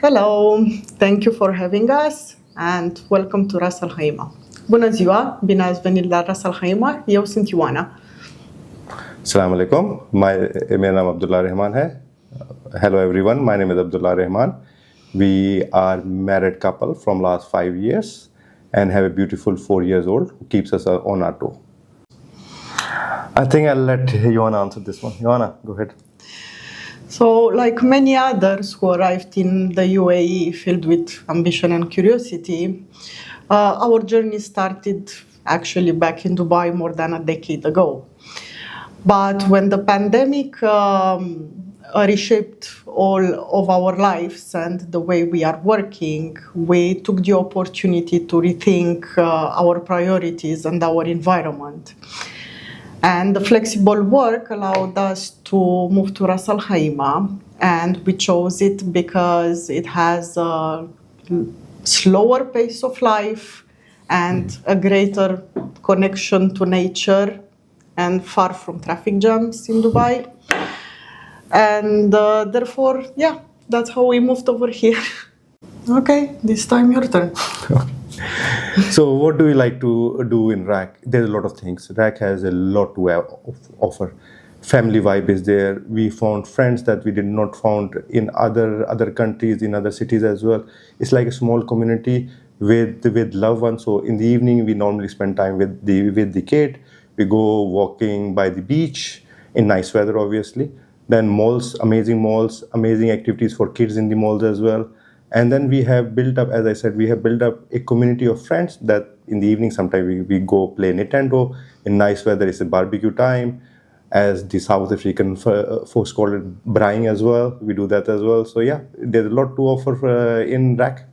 Hello, thank you for having us and welcome to Ras Al Khaimah. Bună ziua, bine ați venit la Ras Al Khaimah. Eu sunt Ioana. Assalamu alaikum. मेरा नाम Abdullah Rehman है. Hello everyone, my name is Abdullah Rehman. We are married couple from last 5 years and have a beautiful 4 years old who keeps us on our toe. I think I'll let Ioana answer this one. Ioana, go ahead. So, like many others who arrived in the UAE filled with ambition and curiosity, our journey started actually back in Dubai more than a decade ago. But when the pandemic reshaped all of our lives and the way we are working, we took the opportunity to rethink our priorities and our environment. And the flexible work allowed us to move to Ras Al Khaimah, and we chose it because it has a slower pace of life and a greater connection to nature and far from traffic jams in Dubai. And therefore, yeah, that's how we moved over here. Okay, this time your turn. So what do we like to do in RAK? There's a lot of things. RAK has a lot to offer. Family vibe is there. We found friends that we did not found in other countries, in other cities as well. It's like a small community with loved ones. So in the evening, we normally spend time with the kid. We go walking by the beach in nice weather, obviously. Then malls, amazing activities for kids in the malls as well. And then we have built up, as I said, a community of friends that in the evening sometimes we go play Nintendo. In nice weather, it's a barbecue time. As the South African folks call it, braaiing as well. We do that as well. So yeah, there's a lot to offer in RAK.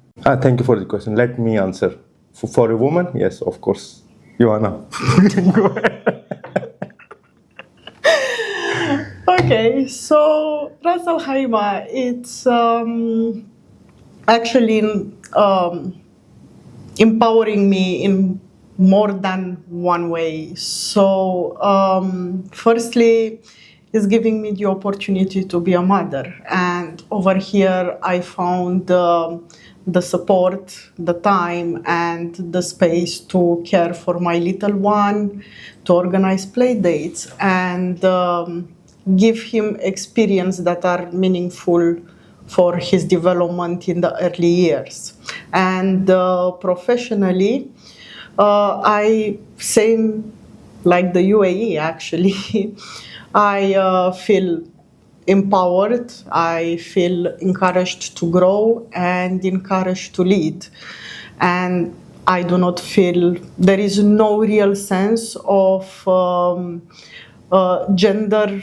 Thank you for the question. Let me answer. For a woman, yes, of course. Ioana, go ahead. Okay, so Ras Al Khaimah, it's actually empowering me in more than one way. So firstly, it's giving me the opportunity to be a mother, and over here I found the support, the time and the space to care for my little one, to organize play dates and give him experience that are meaningful for his development in the early years. And professionally, same like the UAE actually, I feel empowered, I feel encouraged to grow and encouraged to lead. And I do not feel, there is no real sense of gender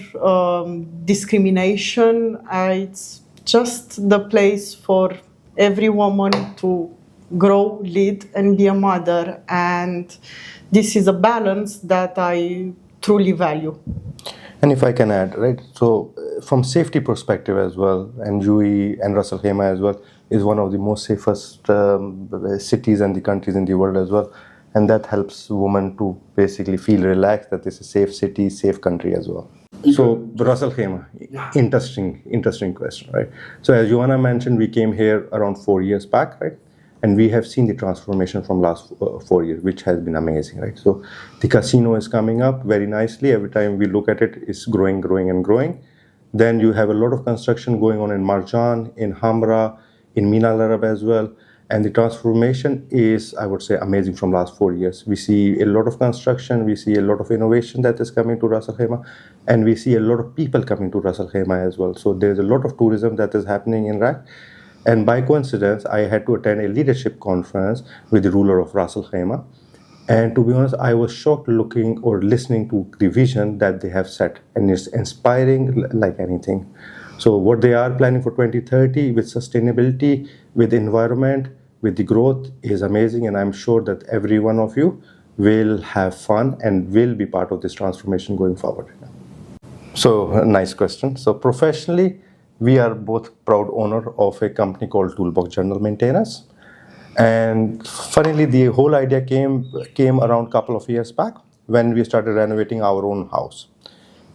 discrimination. It's just the place for every woman to grow, lead, and be a mother. And this is a balance that I truly value. And if I can add, right, so from safety perspective as well, and UAE and Ras Al Khaimah as well is one of the most safest cities and the countries in the world as well. And that helps women to basically feel relaxed that it's a safe city, safe country as well. So Ras Al Khaimah, interesting question, right? So as Ioana mentioned, we came here around 4 years back, right? And we have seen the transformation from last 4 years, which has been amazing, right? So the casino is coming up very nicely. Every time we look at it, it's growing. Then you have a lot of construction going on in Marjan, in Hamra, in Mina Al Arab as well. And the transformation is, I would say, amazing from last 4 years. We see a lot of construction, we see a lot of innovation that is coming to Ras Al Khaimah, and we see a lot of people coming to Ras Al Khaimah as well. So there's a lot of tourism that is happening in RAK. And by coincidence, I had to attend a leadership conference with the ruler of Ras Al Khaimah. And to be honest, I was shocked looking or listening to the vision that they have set. And it's inspiring like anything. So what they are planning for 2030 with sustainability, with environment, with the growth is amazing. And I'm sure that every one of you will have fun and will be part of this transformation going forward. So nice question. So professionally, we are both proud owner of a company called Toolbox General Maintenance. And funnily, the whole idea came around a couple of years back when we started renovating our own house.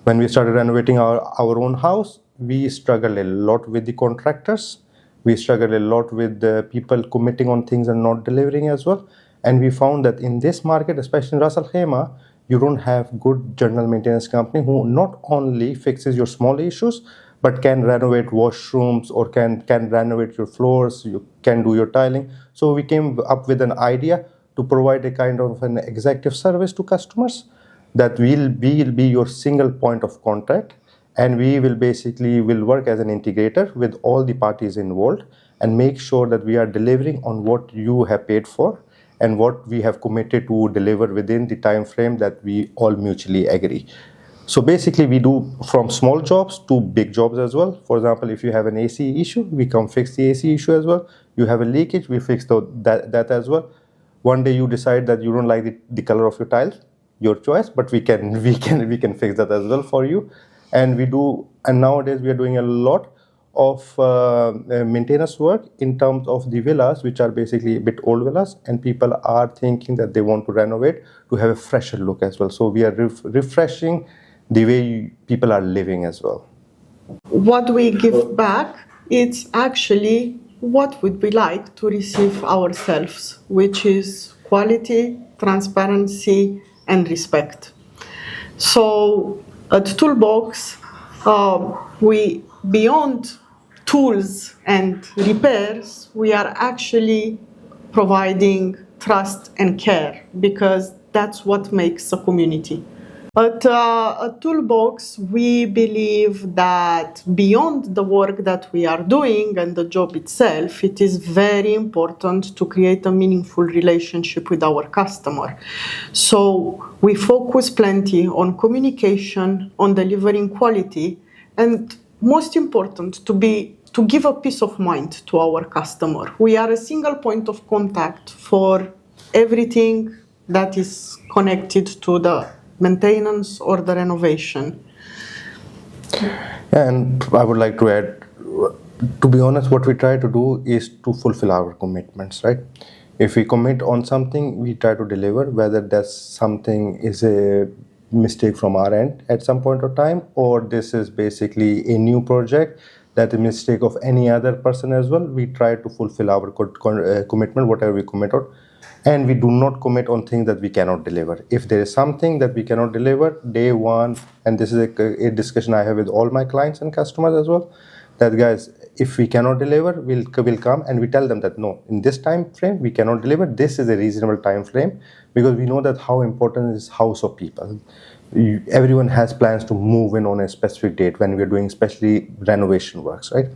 When we started renovating our own house, we struggled a lot with the contractors. We struggle a lot with people committing on things and not delivering as well. And we found that in this market, especially in Ras Al Khaimah, you don't have good general maintenance company who not only fixes your small issues, but can renovate washrooms or can renovate your floors, you can do your tiling. So we came up with an idea to provide a kind of an executive service to customers that will be your single point of contact, and we will basically will work as an integrator with all the parties involved and make sure that we are delivering on what you have paid for and what we have committed to deliver within the time frame that we all mutually agree. So basically we do from small jobs to big jobs as well. For example, if you have an AC issue, we come fix the AC issue as well. You have a leakage, we fix that as well. One day you decide that you don't like the color of your tiles, your choice, but we can fix that as well for you. And nowadays we are doing a lot of maintenance work in terms of the villas, which are basically a bit old villas, and people are thinking that they want to renovate to have a fresher look as well. So we are refreshing the way people are living as well. What we give back, it's actually what would we like to receive ourselves, which is quality, transparency, and respect. So at Toolbox, we beyond tools and repairs, we are actually providing trust and care, because that's what makes a community. At Toolbox, we believe that beyond the work that we are doing and the job itself, it is very important to create a meaningful relationship with our customer. So we focus plenty on communication, on delivering quality, and most important, to give a peace of mind to our customer. We are a single point of contact for everything that is connected to the maintenance or the renovation. And I would like to add, to be honest, what we try to do is to fulfill our commitments, right? If we commit on something, we try to deliver, whether that something is a mistake from our end at some point of time, or this is basically a new project that is a mistake of any other person as well. We try to fulfill our commitment, whatever we commit on. And we do not commit on things that we cannot deliver. If there is something that we cannot deliver, day one, and this is a discussion I have with all my clients and customers as well, that guys, if we cannot deliver, we'll come and we tell them that no, in this time frame we cannot deliver. This is a reasonable time frame, because we know that how important is house of people. Everyone has plans to move in on a specific date when we are doing especially renovation works, right?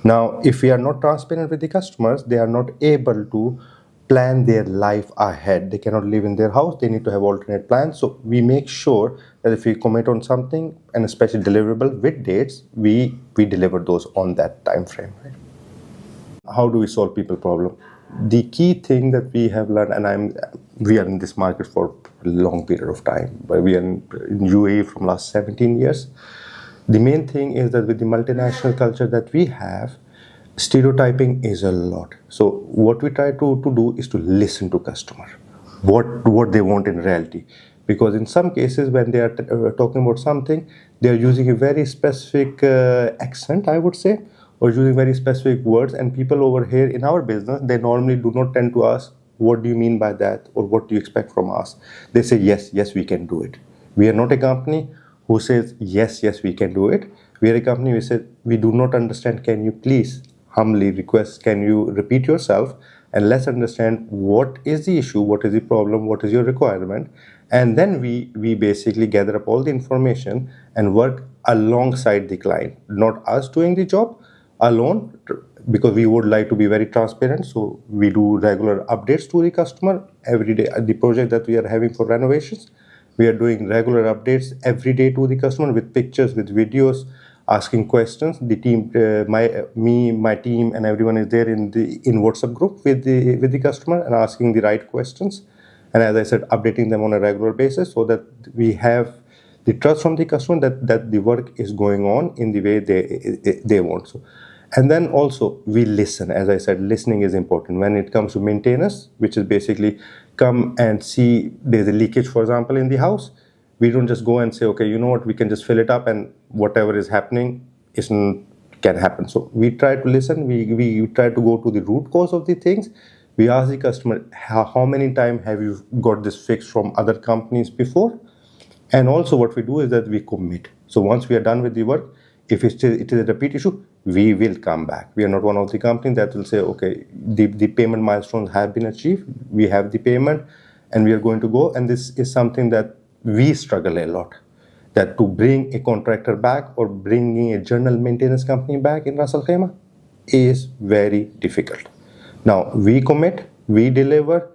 Now, if we are not transparent with the customers, they are not able to plan their life ahead. They cannot live in their house. They need to have alternate plans. So we make sure that if we commit on something, and especially deliverable with dates, we deliver those on that time frame. Right? How do we solve people problem? The key thing that we have learned, and we are in this market for a long period of time, but we are in UAE from last 17 years. The main thing is that with the multinational culture that we have, stereotyping is a lot. So what we try to do is to listen to customer, what they want in reality. Because in some cases when they are talking about something, they are using a very specific accent, I would say, or using very specific words, and people over here in our business, they normally do not tend to ask, what do you mean by that, or what do you expect from us? They say, yes, we can do it. We are not a company who says, yes, we can do it. We are a company who says, we do not understand, can you please humbly request, can you repeat yourself, and let's understand what is the issue, what is the problem, what is your requirement, and then we basically gather up all the information and work alongside the client, not us doing the job alone, because we would like to be very transparent. So we do regular updates to the customer every day. The project that we are having for renovations, we are doing regular updates every day to the customer with pictures, with videos, asking questions. The team, my team, and everyone is there in WhatsApp group with the customer and asking the right questions. And as I said, updating them on a regular basis so that we have the trust from the customer that the work is going on in the way they want. So, and then also we listen. As I said, listening is important when it comes to maintenance, which is basically come and see there's a leakage, for example, in the house. We don't just go and say, okay, you know what, we can just fill it up and whatever is happening can happen. So we try to listen, we try to go to the root cause of the things. We ask the customer, how many times have you got this fixed from other companies before? And also what we do is that we commit. So once we are done with the work, if it is a repeat issue, we will come back. We are not one of the companies that will say, okay, the payment milestones have been achieved, we have the payment, and we are going to go. And this is something that we struggle a lot, that to bring a contractor back or bringing a general maintenance company back in Ras Al Khaimah is very difficult. Now, we commit, we deliver,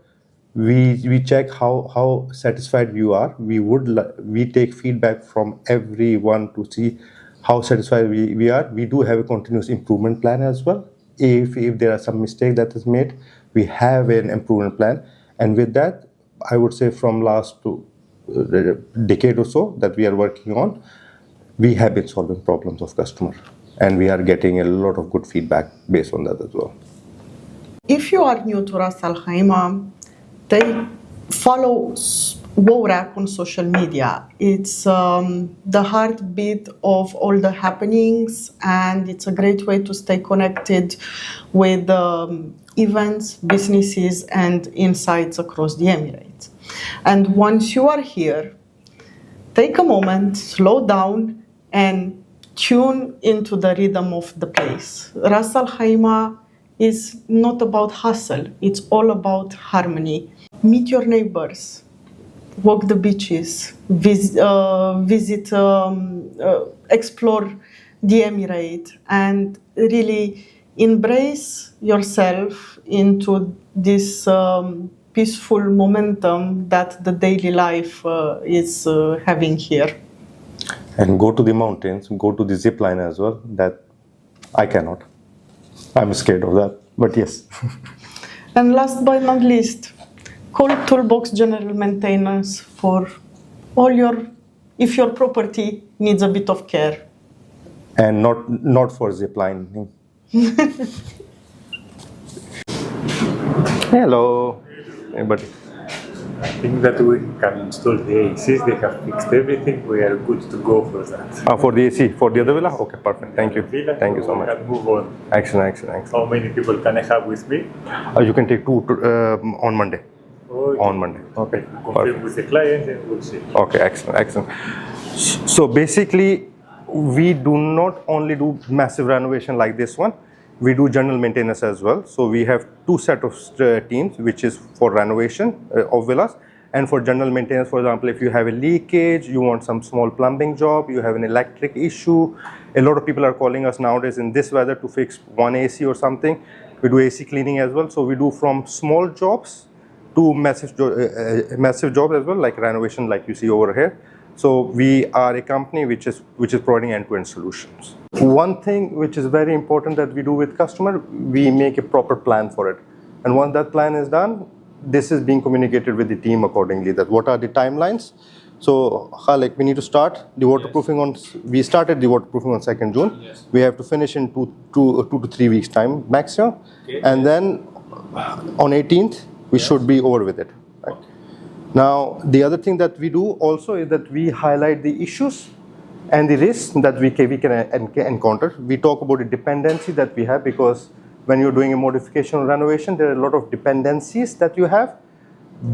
we check how satisfied you are. We take feedback from everyone to see how satisfied we are. We do have a continuous improvement plan as well. If there are some mistake that is made, we have an improvement plan. And with that, I would say from last decade or so that we are working on, we have been solving problems of customer, and we are getting a lot of good feedback based on that as well. If you are new to Ras Al Khaimah, they follow RAK on social media. It's the heartbeat of all the happenings, and it's a great way to stay connected with events, businesses, and insights across the Emirates. And once you are here, take a moment, slow down, and tune into the rhythm of the place. Ras Al Khaimah is not about hustle, it's all about harmony. Meet your neighbors, walk the beaches, explore the Emirate, and really embrace yourself into this peaceful momentum that the daily life is having here. And go to the mountains, go to the zip line as well. That I cannot. I'm scared of that, but yes. And last but not least, call Toolbox General Maintenance for all if your property needs a bit of care. And not for zip line. Hello, everybody. I think that we can install the ACs. They have fixed everything. We are good to go for that. For the AC, for the other villa? Okay, perfect. Thank you. Villa, Thank you so we much. can move on. Excellent. How many people can I have with me? You can take two on Monday. Okay. On Monday. Okay. Confirm with the client and we'll see. Okay, excellent. So basically, we do not only do massive renovation like this one, we do general maintenance as well. So we have two set of teams, which is for renovation of villas, and for general maintenance. For example, if you have a leakage, you want some small plumbing job, you have an electric issue. A lot of people are calling us nowadays in this weather to fix one AC or something. We do AC cleaning as well. So we do from small jobs to massive jobs as well, like renovation, like you see over here. So we are a company which is providing end-to-end solutions. One thing which is very important that we do with customer, we make a proper plan for it. And once that plan is done, this is being communicated with the team accordingly, that what are the timelines. So Khalek, we need to start the waterproofing we started the waterproofing on 2nd June. Yes. We have to finish in two to 3 weeks time maximum. Okay. And then on 18th, we should be over with it. Right? Now, the other thing that we do also is that we highlight the issues and the risks that we can encounter. We talk about the dependency that we have, because when you're doing a modification or renovation, there are a lot of dependencies that you have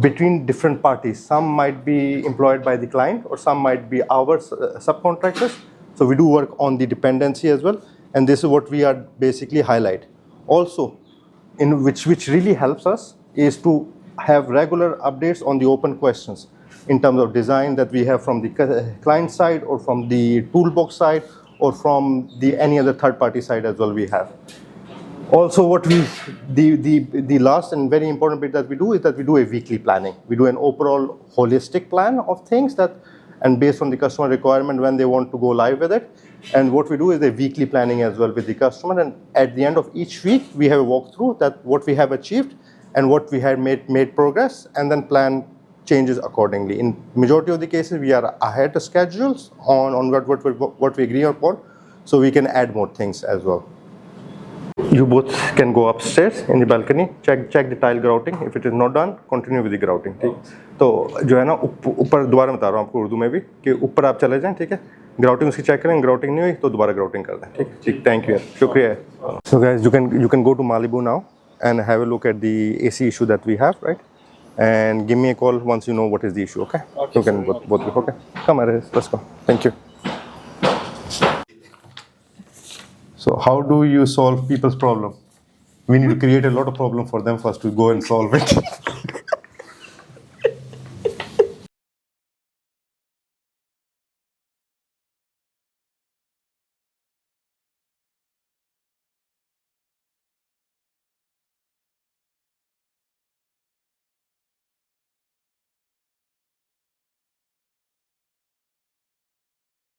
between different parties. Some might be employed by the client, or some might be our subcontractors. So we do work on the dependency as well, and this is what we are basically highlight. Also, in which really helps us is to have regular updates on the open questions in terms of design that we have from the client side, or from the toolbox side, or from any other third-party side as well we have. Also, what the last and very important bit that we do is that we do a weekly planning. We do an overall holistic plan of things and based on the customer requirement when they want to go live with it. And what we do is a weekly planning as well with the customer. And at the end of each week, we have a walkthrough that what we have achieved and what we have made progress, and then plan changes accordingly. In majority of the cases, we are ahead of schedules on what we agree upon, so we can add more things as well. You both can go upstairs in the balcony, check the tile grouting. If it is not done, continue with the grouting. ठीक तो जो है ना ऊपर दोबारा बता रहा हूँ आपको उर्दू में भी कि ऊपर आप चले जाएं, ठीक है, ग्राउटिंग उसकी चेक करें, ग्राउटिंग नहीं हुई तो दोबारा ग्राउटिंग कर दें. ठीक ठीक, थैंक यू यार, शुक्रिया. So guys, you can go to Malibu now and have a look at the AC issue that we have, right? And give me a call once you know what is the issue, okay? You can both okay? Come Aris, let's go. Thank you. So how do you solve people's problem? We need to create a lot of problem for them first to go and solve it.